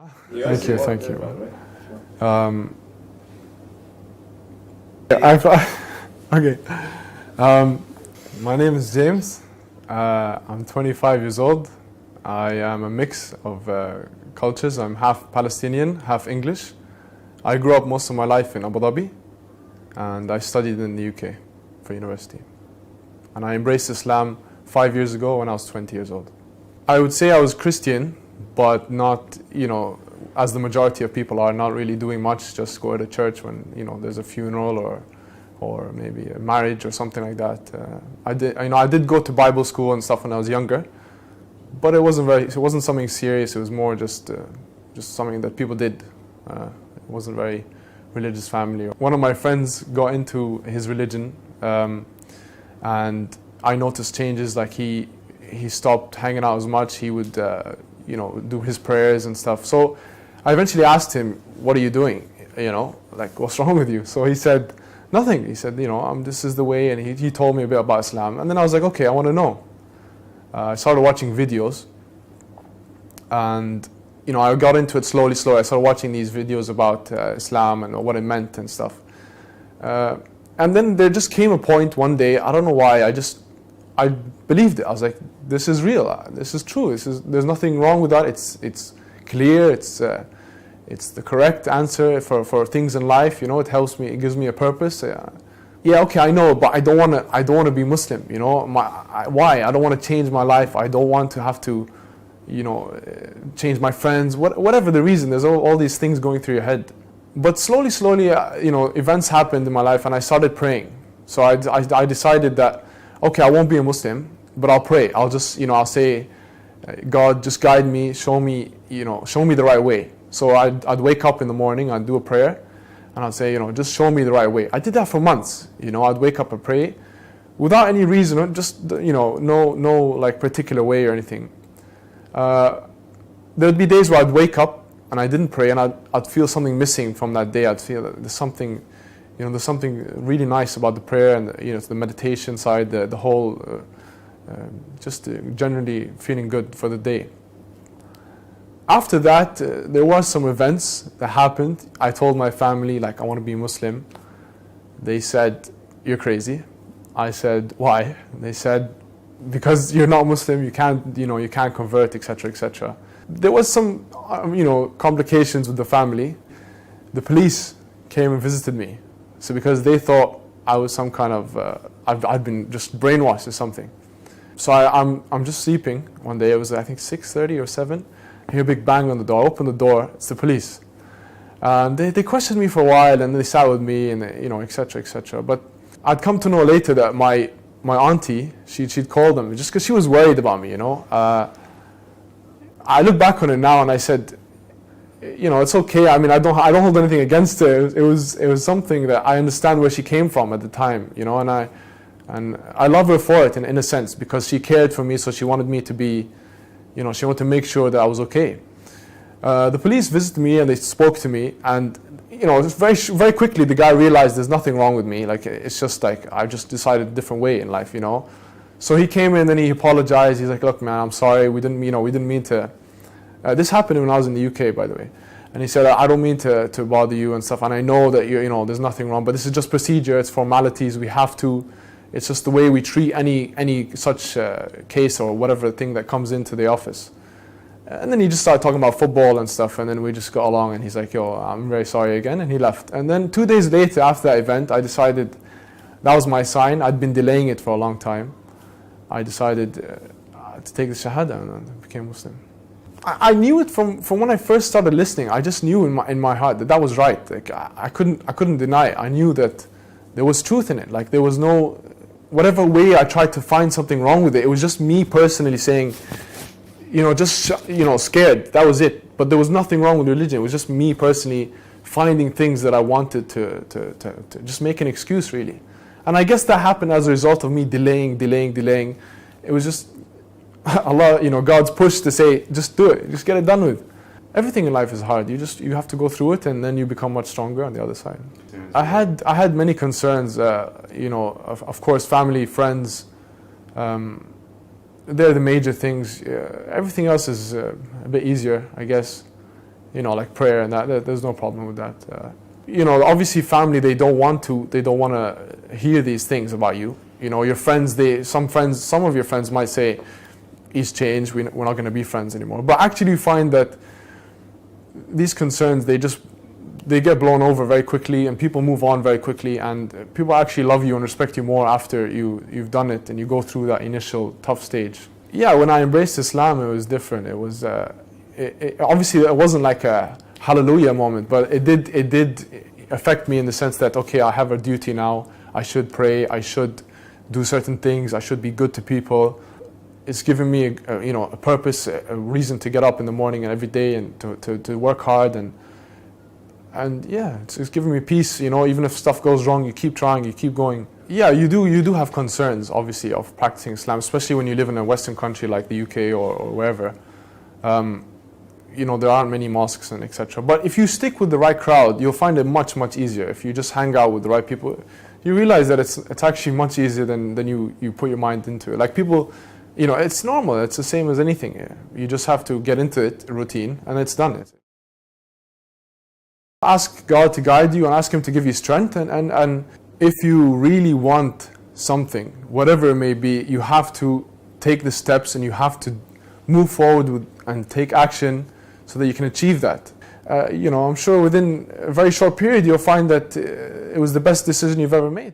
Thank you, thank you. Okay. My name is James. I'm 25 years old. I am a mix of cultures. I'm half Palestinian, half English. I grew up most of my life in Abu Dhabi, and I studied in the UK for university. And I embraced Islam 5 years ago when I was 20 years old. I would say I was Christian, but not, as the majority of people are, not really doing much, just go to church when, there's a funeral or maybe a marriage or something like that. I did go to Bible school and stuff when I was younger, but it wasn't something serious. It was more just something that people did. It wasn't very religious family. One of my friends got into his religion, and I noticed changes. Like he stopped hanging out as much. He would do his prayers and stuff. So I eventually asked him, "What are you doing? Like what's wrong with you?" So he said, "Nothing." He said, "This is the way," and he told me a bit about Islam. And then I was like, "Okay, I want to know." I started watching videos, and I got into it slowly. I started watching these videos about Islam and what it meant and stuff. And then there just came a point one day, I don't know why, I believed it. I was like, this is real, this is true, there's nothing wrong with that, it's clear, it's the correct answer for things in life, it helps me, it gives me a purpose. Yeah, okay, I know, but I don't want to be Muslim, why? I don't want to change my life, I don't want to have to, change my friends, whatever the reason, there's all these things going through your head. But slowly, events happened in my life, and I started praying. So I decided that, okay, I won't be a Muslim, but I'll pray. I'll just, I'll say, God, just guide me, show me the right way. So I'd wake up in the morning, I'd do a prayer, and I'd say, just show me the right way. I did that for months. I'd wake up and pray without any reason, just, no like particular way or anything. There'd be days where I'd wake up and I didn't pray, and I'd feel something missing from that day. I'd feel that there's something really nice about the prayer and the meditation side, the whole, just generally feeling good for the day. After that, there was some events that happened. I told my family, like, I want to be Muslim. They said, "You're crazy." I said, "Why?" They said, "Because you're not Muslim, you can't convert, etc., etc." There was some, complications with the family. The police came and visited me. So because they thought I was some kind of, I'd been just brainwashed or something. So I'm just sleeping one day. It was, I think, 6:30 or 7. I hear a big bang on the door. I open the door. It's the police. They questioned me for a while, and they sat with me, and etc., etc. But I'd come to know later that my auntie, she'd called them just because she was worried about me. I look back on it now, and I said, it's okay. I mean, I don't hold anything against her. It was something that I understand where she came from at the time, and I love her for it in a sense, because she cared for me, so she wanted me to be, she wanted to make sure that I was okay. The police visited me and they spoke to me, and very very quickly the guy realized there's nothing wrong with me. Like, it's just like I just decided a different way in life, So he came in and he apologized. He's like, "Look, man, I'm sorry. We didn't mean to." This happened when I was in the UK, by the way. And he said, "I don't mean to bother you and stuff. And I know that there's nothing wrong, but this is just procedure. It's formalities. We have to. It's just the way we treat any such case or whatever thing that comes into the office." And then he just started talking about football and stuff. And then we just got along. And he's like, "Yo, I'm very sorry again." And he left. And then 2 days later, after that event, I decided that was my sign. I'd been delaying it for a long time. I decided to take the Shahada, and I became Muslim. I knew it from when I first started listening. I just knew in my heart that was right. Like, I couldn't deny it. I knew that there was truth in it. Like, there was no, whatever way I tried to find something wrong with it, it was just me personally saying, scared. That was it. But there was nothing wrong with religion. It was just me personally finding things that I wanted to just make an excuse, really. And I guess that happened as a result of me delaying. It was just Allah, God's push to say, just do it, just get it done with. Everything in life is hard. You have to go through it, and then you become much stronger on the other side. I had many concerns. Of course, family, friends. They're the major things. Everything else is a bit easier, I guess. like prayer and that. There's no problem with that. Obviously family, they don't want to hear these things about you. Your friends, some of your friends might say, he's changed, we're not going to be friends anymore. But actually you find that these concerns, they get blown over very quickly, and people move on very quickly, and people actually love you and respect you more after you've done it and you go through that initial tough stage. Yeah, when I embraced Islam, it was different. It was obviously it wasn't like a hallelujah moment, but it did affect me in the sense that, okay, I have a duty now. I should pray. I should do certain things. I should be good to people. It's given me a purpose, a reason to get up in the morning and every day and to work hard, and yeah, it's given me peace. Even if stuff goes wrong, you keep trying, you keep going. Yeah, you do have concerns, obviously, of practicing Islam, especially when you live in a Western country like the UK or wherever. There aren't many mosques and etc. But if you stick with the right crowd, you'll find it much, much easier. If you just hang out with the right people, you realize that it's actually much easier than you put your mind into it. Like people, it's normal. It's the same as anything. You just have to get into it, a routine, and it's done. Ask God to guide you and ask Him to give you strength. And if you really want something, whatever it may be, you have to take the steps and you have to move forward and take action so that you can achieve that. I'm sure within a very short period you'll find that it was the best decision you've ever made.